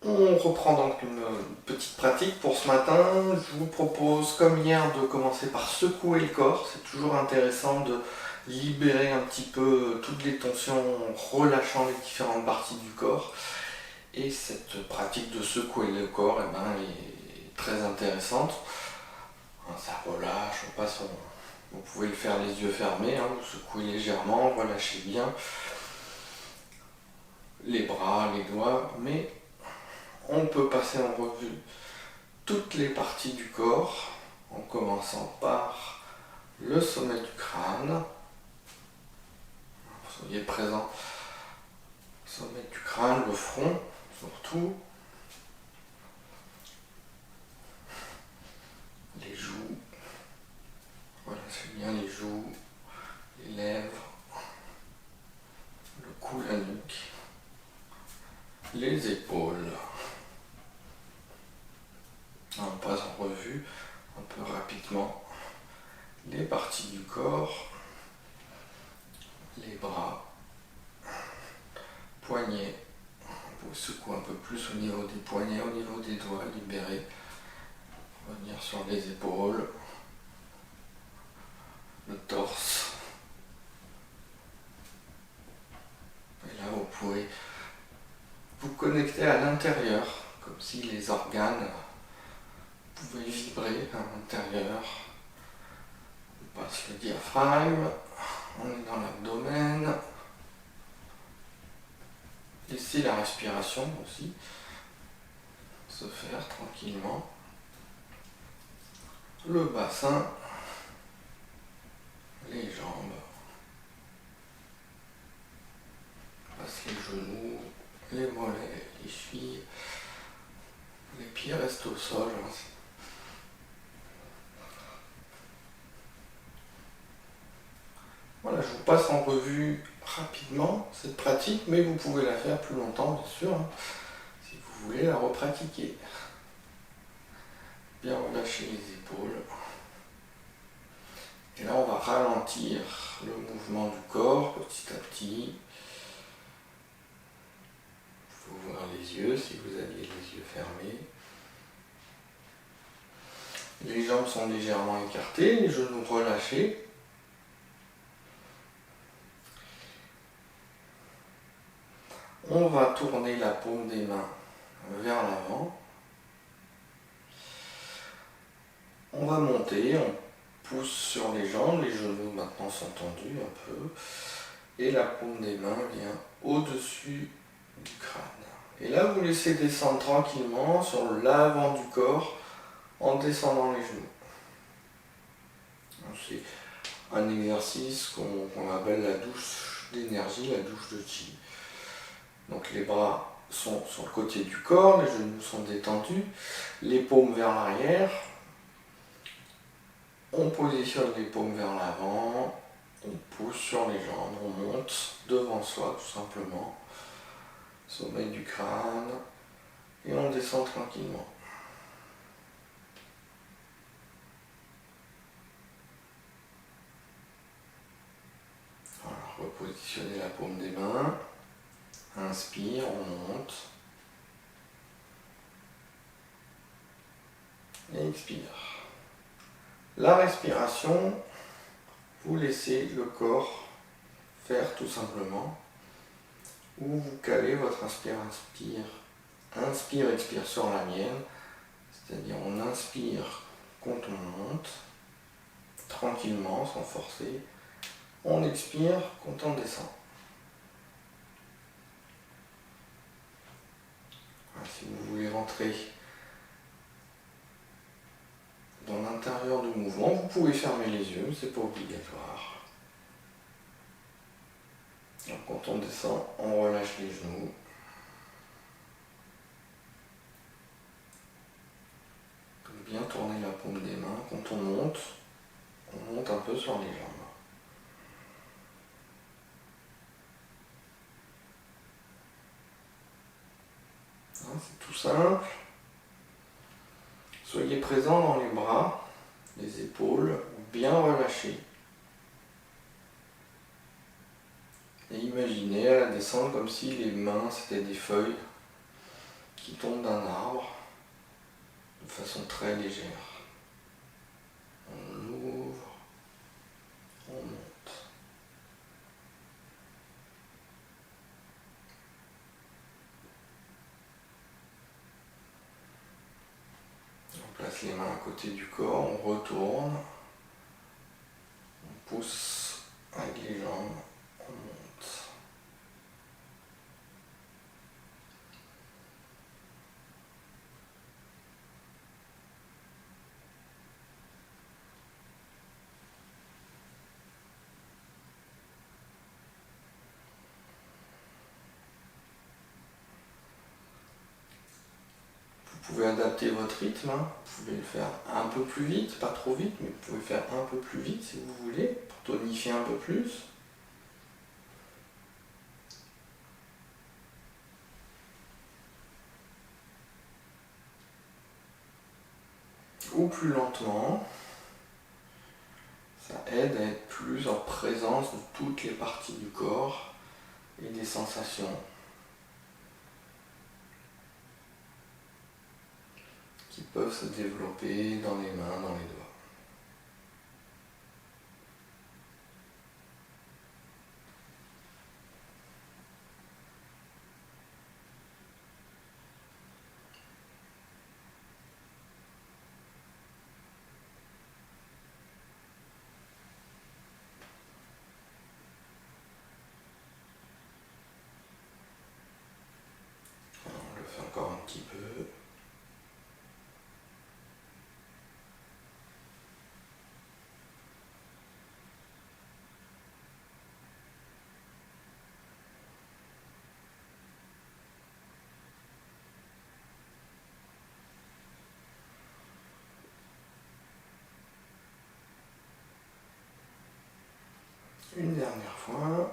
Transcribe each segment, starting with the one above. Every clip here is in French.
On reprend donc une petite pratique pour ce matin. Je vous propose, comme hier, de commencer par secouer le corps. C'est toujours intéressant de libérer un petit peu toutes les tensions en relâchant les différentes parties du corps. Et cette pratique de secouer le corps est très intéressante. Ça relâche, vous pouvez le faire les yeux fermés, vous secouez légèrement, relâchez bien les bras, les doigts, mais on peut passer en revue toutes les parties du corps, en commençant par le sommet du crâne. Soyez présent, sommet du crâne, le front surtout, les joues, relâchez bien les joues, les lèvres, le cou, la nuque, les épaules. On passe en revue un peu rapidement les parties du corps, les bras, poignets. Vous secouez un peu plus au niveau des poignets, au niveau des doigts, libérez. Revenir sur les épaules, le torse. Et là, vous pouvez vous connecter à l'intérieur, comme si les organes pouvaient vibrer à l'intérieur. On passe le diaphragme, on est dans l'abdomen. Laissez la respiration aussi se faire tranquillement. Le bassin, les jambes, passe les genoux, les mollets, les chevilles, les pieds restent au sol. Voilà, je vous passe en revue rapidement cette pratique, mais vous pouvez la faire plus longtemps, bien sûr, si vous voulez la repratiquer. Bien relâcher les épaules. Et là, on va ralentir le mouvement du corps petit à petit. Il faut ouvrir les yeux si vous aviez les yeux fermés. Les jambes sont légèrement écartées, les genoux relâchés. On va tourner la paume des mains vers l'avant. On va monter, on pousse sur les jambes, les genoux maintenant sont tendus un peu. Et la paume des mains vient au-dessus du crâne. Et là, vous laissez descendre tranquillement sur l'avant du corps en descendant les genoux. C'est un exercice qu'on appelle la douche d'énergie, la douche de chi. Donc les bras sont sur le côté du corps, les genoux sont détendus, les paumes vers l'arrière. On positionne les paumes vers l'avant, on pousse sur les jambes, on monte devant soi tout simplement, sommet du crâne, et on descend tranquillement. Voilà, repositionnez la paume des mains, inspire, on monte, et expire. La respiration, vous laissez le corps faire tout simplement, ou vous calez votre inspire, expire sur la mienne, c'est-à-dire on inspire quand on monte, tranquillement, sans forcer, on expire quand on descend. Voilà, si vous voulez rentrer dans l'intérieur du mouvement, vous pouvez fermer les yeux, mais c'est pas obligatoire. Donc quand on descend, on relâche les genoux. Bien tourner la paume des mains. Quand on monte un peu sur les jambes. C'est tout simple. Soyez présent dans les bras, les épaules, bien relâchées. Et imaginez à la descente comme si les mains c'était des feuilles. qui tombe d'un arbre de façon très légère. On ouvre, on monte. On place les mains à côté du corps, on retourne, on pousse avec les jambes, on monte. Vous pouvez adapter votre rythme, hein. Vous pouvez le faire un peu plus vite, pas trop vite, mais vous pouvez faire un peu plus vite si vous voulez, pour tonifier un peu plus. Ou plus lentement. Ça aide à être plus en présence de toutes les parties du corps et des sensations qui peuvent se développer dans les mains, dans les doigts. On le fait encore un petit peu. Une dernière fois.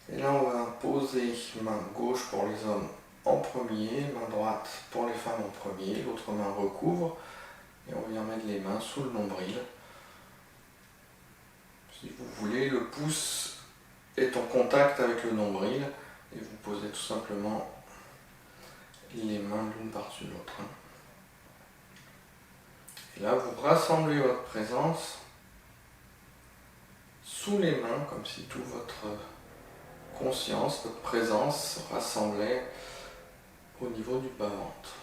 Et là, on va poser main gauche pour les hommes en premier, main droite pour les femmes en premier, l'autre main recouvre, et on vient mettre les mains sous le nombril. Si vous voulez, le pouce est en contact avec le nombril, et vous posez tout simplement les mains l'une par-dessus l'autre. Et là, vous rassemblez votre présence sous les mains, comme si toute votre conscience, votre présence se rassemblait au niveau du bas-ventre.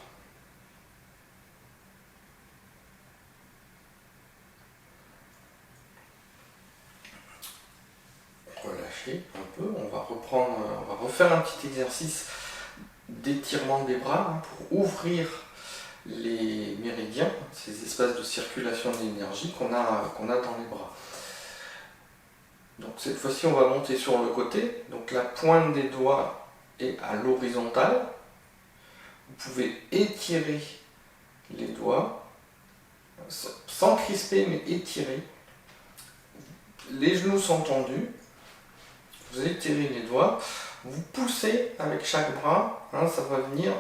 Relâchez un peu, on va refaire un petit exercice d'étirement des bras hein, pour ouvrir les méridiens, ces espaces de circulation d'énergie qu'on a dans les bras. Donc cette fois-ci on va monter sur le côté, donc la pointe des doigts est à l'horizontale. Vous pouvez étirer les doigts, sans crisper mais étirer. Les genoux sont tendus, vous étirez les doigts, vous poussez avec chaque bras, hein, ça va venir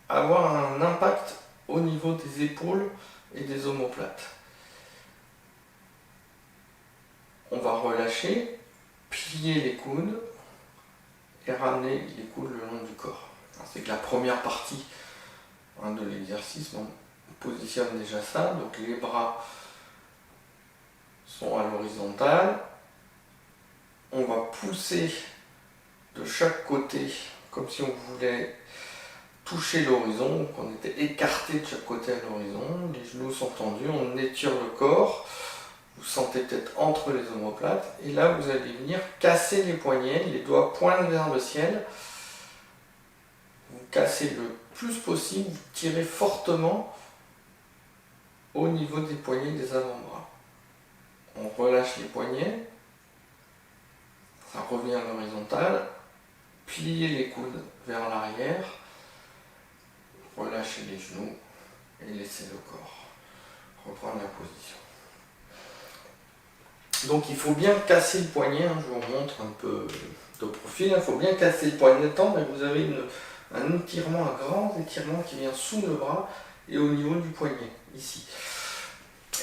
avoir un impact au niveau des épaules et des omoplates. On va relâcher, plier les coudes et ramener les coudes le long du corps. C'est que la première partie hein, de l'exercice, on positionne déjà ça, donc les bras sont à l'horizontale. On va pousser de chaque côté comme si on voulait toucher l'horizon, qu'on était écarté de chaque côté à l'horizon. Les genoux sont tendus, on étire le corps. Vous sentez peut-être entre les omoplates. Et là, vous allez venir casser les poignets, les doigts pointent vers le ciel. Vous cassez le plus possible, vous tirez fortement au niveau des poignets des avant-bras. On relâche les poignets. Ça revient à l'horizontale. Pliez les coudes vers l'arrière. Relâchez les genoux et laissez le corps reprendre la position. Donc il faut bien casser le poignet, hein, je vous montre un peu de profil, il faut bien casser le poignet tendre et vous avez un étirement, un grand étirement qui vient sous le bras et au niveau du poignet, ici.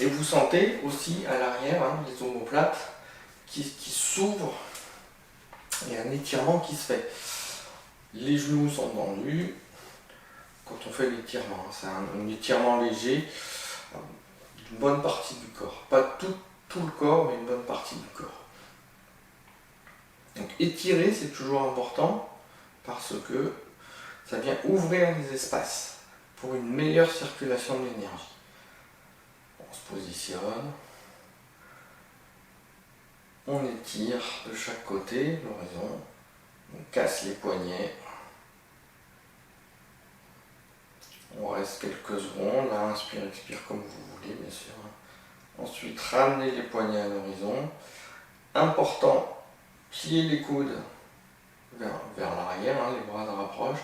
Et vous sentez aussi à l'arrière les omoplates qui s'ouvrent et un étirement qui se fait. Les genoux sont tendus quand on fait l'étirement. C'est un étirement léger d'une bonne partie du corps. Pas tout le corps, mais une bonne partie du corps. Donc étirer, c'est toujours important parce que ça vient ouvrir les espaces pour une meilleure circulation de l'énergie. On se positionne, on étire de chaque côté l'horizon, on casse les poignets, on reste quelques secondes, là, inspire, expire comme vous voulez bien sûr. Ensuite, ramenez les poignets à l'horizon. Important, plier les coudes vers l'arrière, les bras se rapprochent.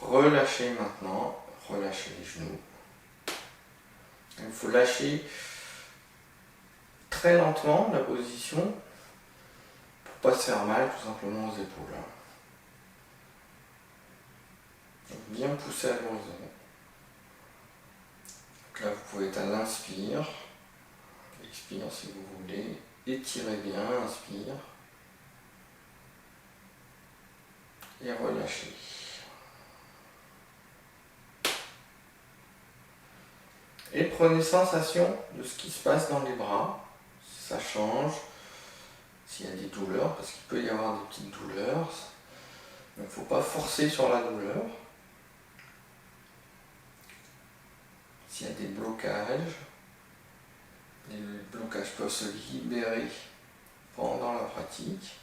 Relâchez maintenant, relâchez les genoux. Il faut lâcher très lentement la position pour ne pas se faire mal tout simplement aux épaules. Donc bien pousser à l'horizon. Là vous pouvez être à l'inspire, expire si vous voulez, étirez bien, inspire et relâchez. Et prenez sensation de ce qui se passe dans les bras, si ça change, s'il y a des douleurs, parce qu'il peut y avoir des petites douleurs. Il ne faut pas forcer sur la douleur. S'il y a des blocages, les blocages peuvent se libérer pendant la pratique.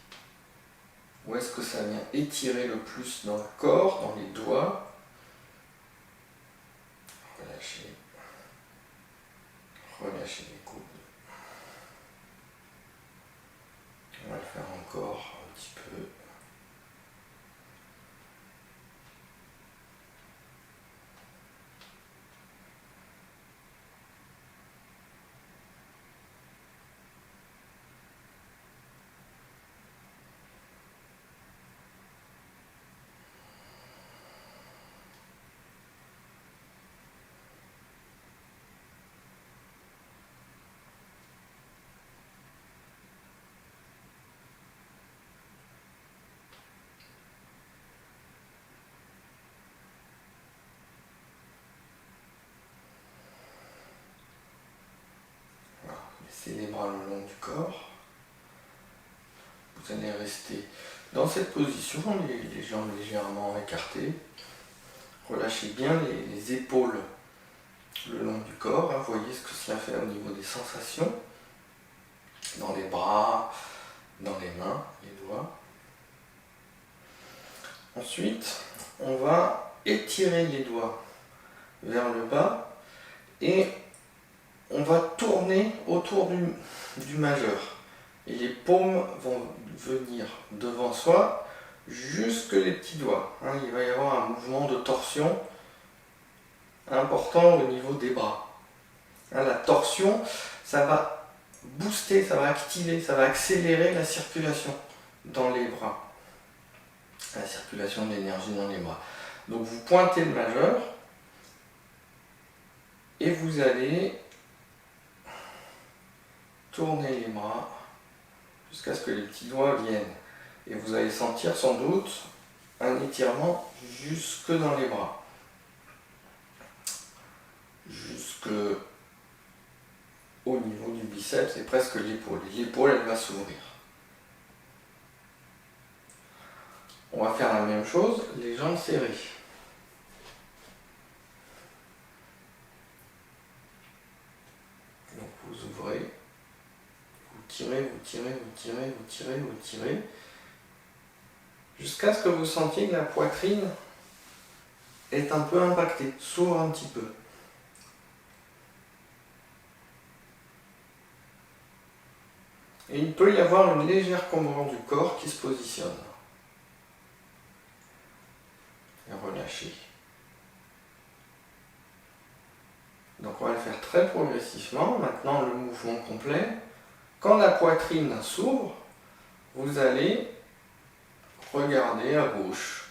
Où est-ce que ça vient étirer le plus dans le corps, dans les doigts? Relâchez. Relâchez les coudes. On va le faire encore un petit peu. Laissez les bras le long du corps. Vous allez rester dans cette position, les jambes légèrement écartées. Relâchez bien les épaules le long du corps. Voyez ce que cela fait au niveau des sensations. Dans les bras, dans les mains, les doigts. Ensuite, on va étirer les doigts vers le bas et on va tourner autour du majeur. Et les paumes vont venir devant soi jusque les petits doigts. Il va y avoir un mouvement de torsion important au niveau des bras. La torsion, ça va booster, ça va activer, ça va accélérer la circulation dans les bras. La circulation de l'énergie dans les bras. Donc vous pointez le majeur et vous allez tourner les bras jusqu'à ce que les petits doigts viennent. Et vous allez sentir sans doute un étirement jusque dans les bras. Jusque au niveau du biceps et presque l'épaule. L'épaule, elle va s'ouvrir. On va faire la même chose, les jambes serrées. Donc vous ouvrez, vous tirez, vous tirez, vous tirez, vous tirez, vous tirez, jusqu'à ce que vous sentiez que la poitrine est un peu impactée, s'ouvre un petit peu. Et il peut y avoir une légère compression du corps qui se positionne. Et relâchez. Donc on va le faire très progressivement. Maintenant le mouvement complet. Quand la poitrine s'ouvre, vous allez regarder à gauche.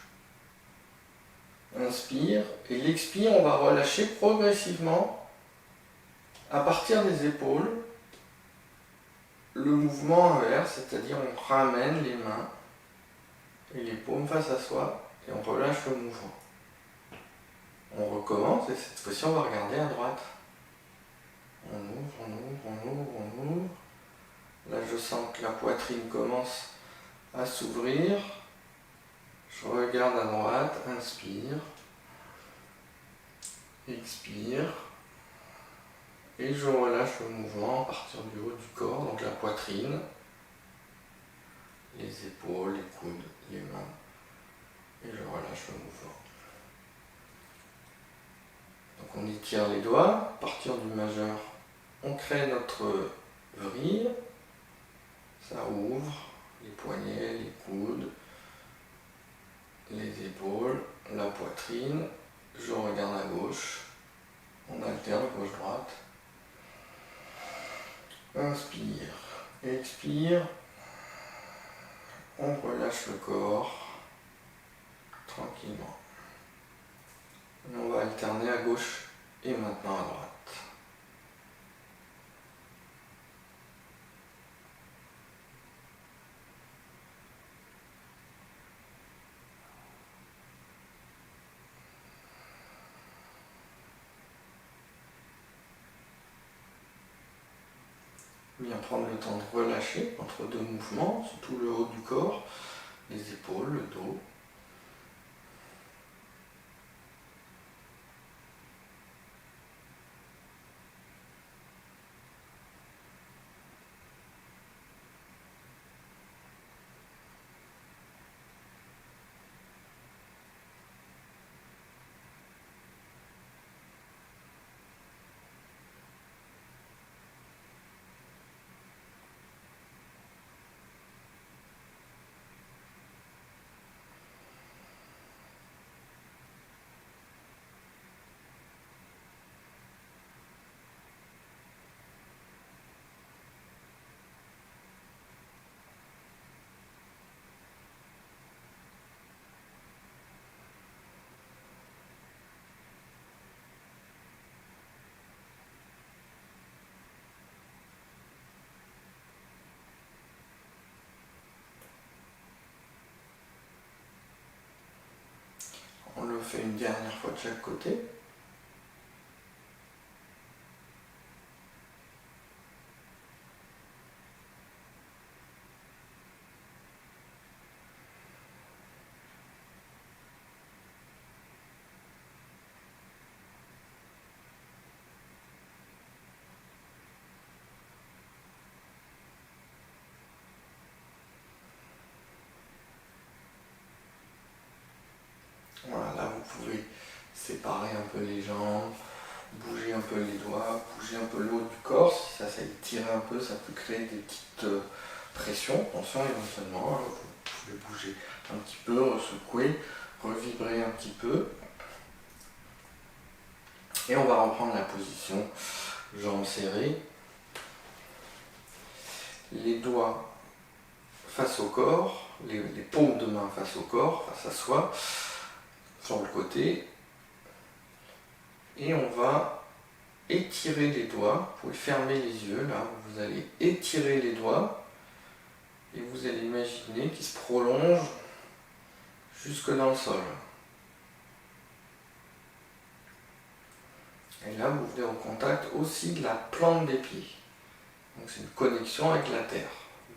Inspire et l'expire, on va relâcher progressivement À partir des épaules, le mouvement inverse, c'est-à-dire on ramène les mains et les paumes face à soi et on relâche le mouvement. On recommence et cette fois-ci on va regarder à droite. On ouvre, on ouvre, on ouvre, on ouvre. Là je sens que la poitrine commence à s'ouvrir. Je regarde à droite, inspire, expire. Et je relâche le mouvement à partir du haut du corps, donc la poitrine, les épaules, les coudes, les mains. Et je relâche le mouvement. Donc on étire les doigts, à partir du majeur, on crée notre vrille, ça ouvre les poignets, les coudes, les épaules, la poitrine, je regarde à gauche, on alterne gauche-droite, inspire, expire, on relâche le corps tranquillement. Et on va alterner à gauche et maintenant à droite. Bien prendre le temps de relâcher entre deux mouvements, surtout le haut du corps, les épaules, le dos. On le fait une dernière fois de chaque côté. Voilà, là vous pouvez séparer un peu les jambes, bouger un peu les doigts, bouger un peu le haut du corps. Si ça s'étire un peu, ça peut créer des petites pressions, tensions éventuellement. Alors, vous pouvez bouger un petit peu, secouer, revibrer un petit peu. Et on va reprendre la position, jambes serrées, les doigts face au corps, les paumes de main face au corps, face à soi, sur le côté. Et on va étirer les doigts. Vous pouvez fermer les yeux, là, vous allez étirer les doigts et vous allez imaginer qu'ils se prolongent jusque dans le sol. Et là, vous venez au contact aussi de la plante des pieds. Donc c'est une connexion avec la terre.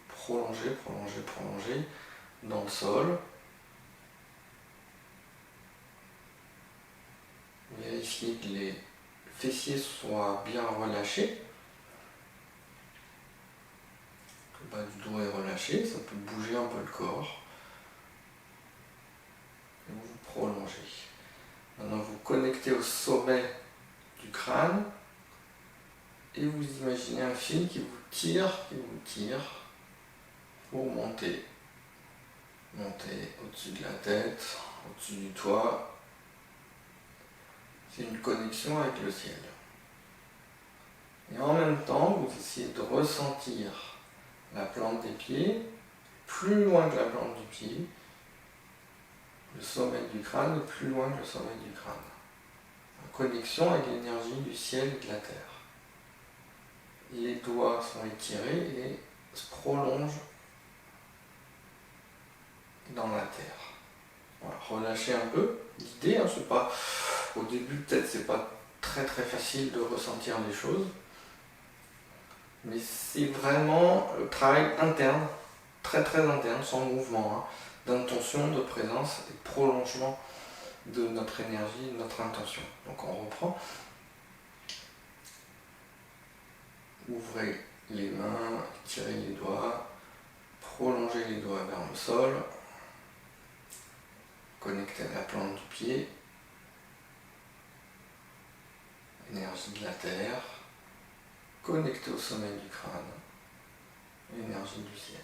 Prolonger, prolonger, prolonger dans le sol. Vérifiez que les fessiers soient bien relâchés. Le bas du dos est relâché, ça peut bouger un peu le corps. Et vous prolongez. Maintenant vous connectez au sommet du crâne et vous imaginez un fil qui vous tire pour monter. Monter au-dessus de la tête, au-dessus du toit. C'est une connexion avec le ciel. Et en même temps, vous essayez de ressentir la plante des pieds, plus loin que la plante du pied, le sommet du crâne, plus loin que le sommet du crâne. En connexion avec l'énergie du ciel et de la terre. les doigts sont étirés et se prolongent dans la terre. Voilà, relâchez un peu. L'idée, hein, c'est pas, au début peut-être c'est pas très facile de ressentir les choses, mais c'est vraiment le travail interne, très interne, sans mouvement, hein, d'intention, de présence et de prolongement de notre énergie, de notre intention. Donc on reprend. Ouvrez les mains, tirez les doigts, prolongez les doigts vers le sol, connectez à la plante du pied, énergie de la terre, connectez au sommet du crâne, énergie du ciel.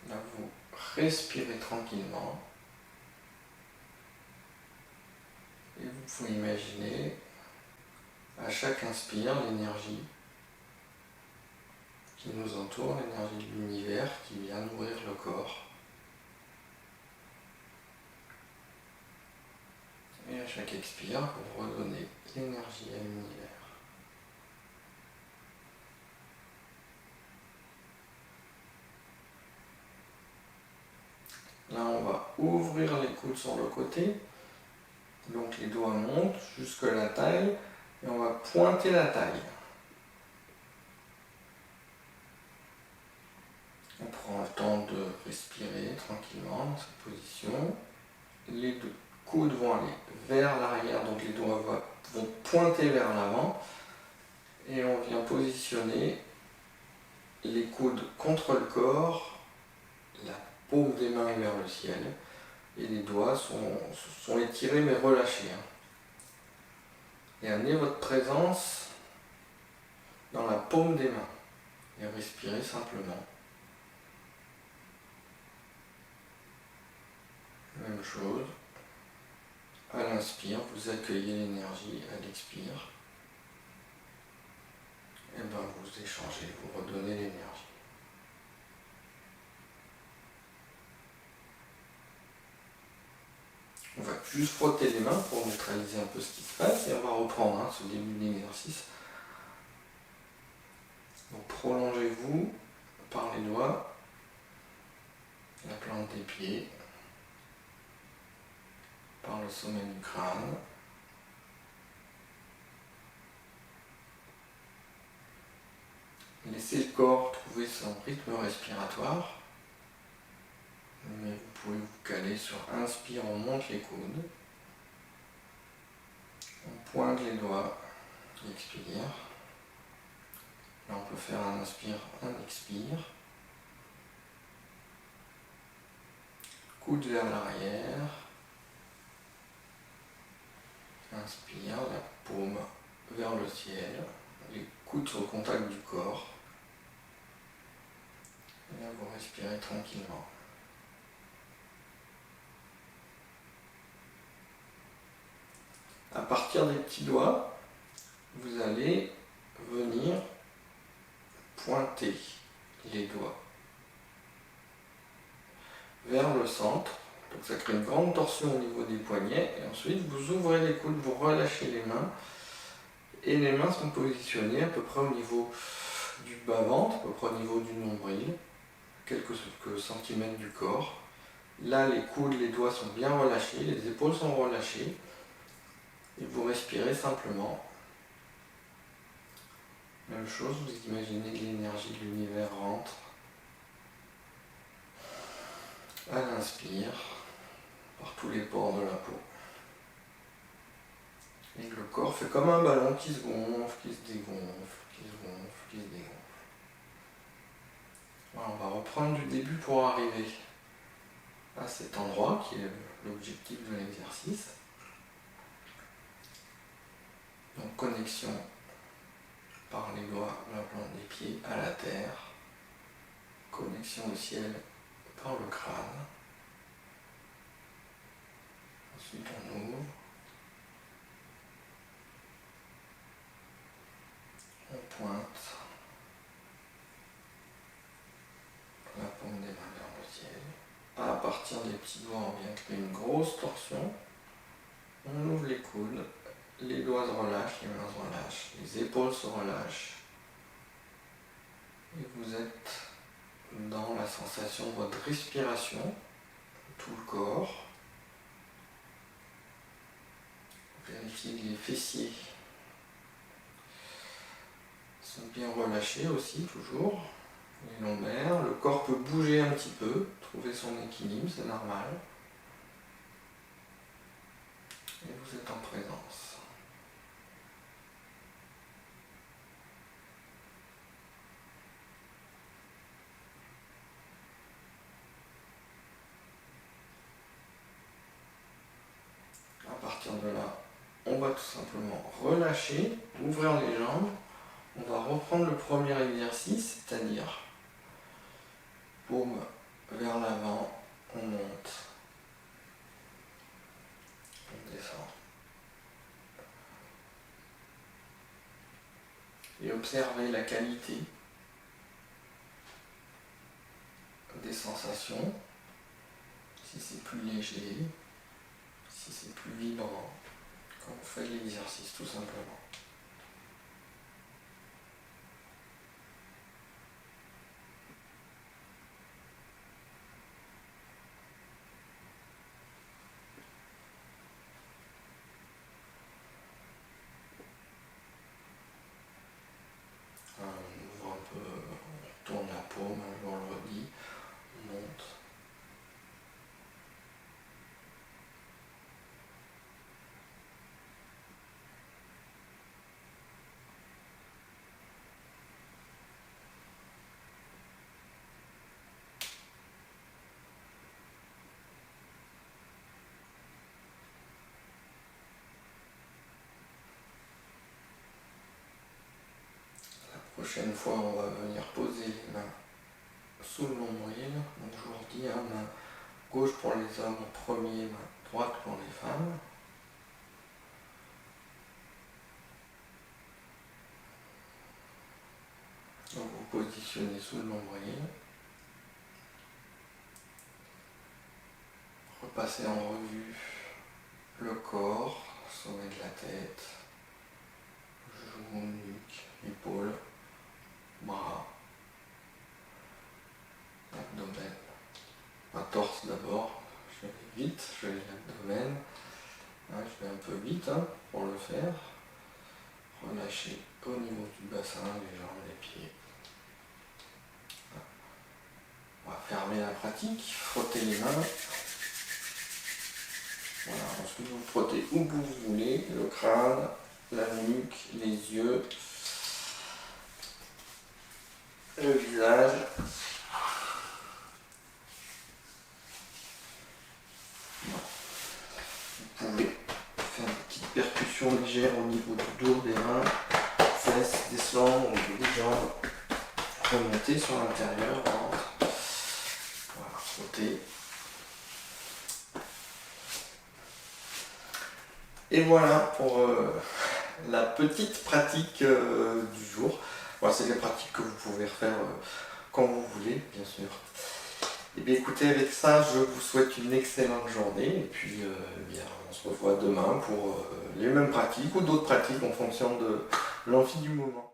Là, vous respirez tranquillement et vous pouvez imaginer à chaque inspire l'énergie qui nous entoure, l'énergie de l'univers qui vient nourrir le corps. Et à chaque expire, vous redonnez l'énergie à l'univers. Là, on va ouvrir les coudes sur le côté. Donc les doigts montent jusque la taille et on va pointer la taille. On prend le temps de respirer tranquillement dans cette position. Les deux coudes vont aller vers l'arrière, donc les doigts vont pointer vers l'avant. Et on vient positionner les coudes contre le corps, la paume des mains est vers le ciel. Et les doigts sont étirés mais relâchés. Et amenez votre présence dans la paume des mains. Et respirez simplement. Même chose. À l'inspire, vous accueillez l'énergie. À l'expire, et bien vous échangez, vous redonnez l'énergie. On va juste frotter les mains pour neutraliser un peu ce qui se passe et on va reprendre ce début de l'exercice. Donc prolongez-vous par les doigts, la plante des pieds, par le sommet du crâne. Laissez le corps trouver son rythme respiratoire. Mais vous pouvez vous caler sur inspire, on monte les coudes. On pointe les doigts, expire. Là on peut faire un inspire, un expire. Coude vers l'arrière. Inspire, la paume vers le ciel. Les coudes au contact du corps. Et là vous respirez tranquillement. À partir des petits doigts, vous allez venir pointer les doigts vers le centre. Donc ça crée une grande torsion au niveau des poignets. Et ensuite, vous ouvrez les coudes, vous relâchez les mains. Et les mains sont positionnées à peu près au niveau du bas-ventre, à peu près au niveau du nombril, quelques centimètres du corps. Là, les coudes, les doigts sont bien relâchés, les épaules sont relâchées. Et vous respirez simplement. Même chose, vous imaginez que l'énergie de l'univers rentre. À l'inspire, par tous les pores de la peau. Et le corps fait comme un ballon qui se gonfle, qui se dégonfle, qui se gonfle, qui se dégonfle. Voilà, on va reprendre du début pour arriver à cet endroit qui est l'objectif de l'exercice. Donc connexion par les doigts, la plante des pieds à la terre. Connexion au ciel par le crâne. Ensuite on ouvre. On pointe la paume des mains vers le ciel. À partir des petits doigts, on vient créer une grosse torsion. On ouvre les coudes les doigts se relâchent, les mains se relâchent, les épaules se relâchent. Et vous êtes dans la sensation de votre respiration, tout le corps. Vérifiez que les fessiers sont bien relâchés aussi, toujours. Les lombaires, le corps peut bouger un petit peu, trouver son équilibre, c'est normal. Et vous êtes en présence. À partir de là, on va tout simplement relâcher, ouvrir les jambes. On va reprendre le premier exercice, c'est-à-dire paume vers l'avant, on monte, on descend. Et observez la qualité des sensations, si c'est plus léger, si c'est plus vibrant, quand vous faites l'exercice tout simplement. On ouvre un peu, on tourne la paume, on le redit, on monte. La prochaine fois, on va venir poser les mains sous le nombril. Donc je vous redis, main gauche pour les hommes en premier, main droite pour les femmes. Donc vous positionnez sous le nombril. Repassez en revue le corps, sommet de la tête, joues, nuque, épaules, bras, abdomen. Pas torse d'abord, je vais vite, je vais l'abdomen. Je vais un peu vite pour le faire. Relâchez au niveau du bassin, les jambes, les pieds. On va fermer la pratique, frotter les mains. Voilà, ensuite vous frottez où vous voulez, le crâne, la nuque, les yeux, le visage. Vous pouvez faire une petite percussion légère au niveau du dos, des mains, fesses, descendre, des jambes, remonter sur l'intérieur, voilà, frotter. Et voilà pour la petite pratique du jour. Voilà, c'est des pratiques que vous pouvez refaire quand vous voulez, bien sûr. Et bien écoutez, avec ça, je vous souhaite une excellente journée. Et puis, bien, on se revoit demain pour les mêmes pratiques ou d'autres pratiques en fonction de l'envie du moment.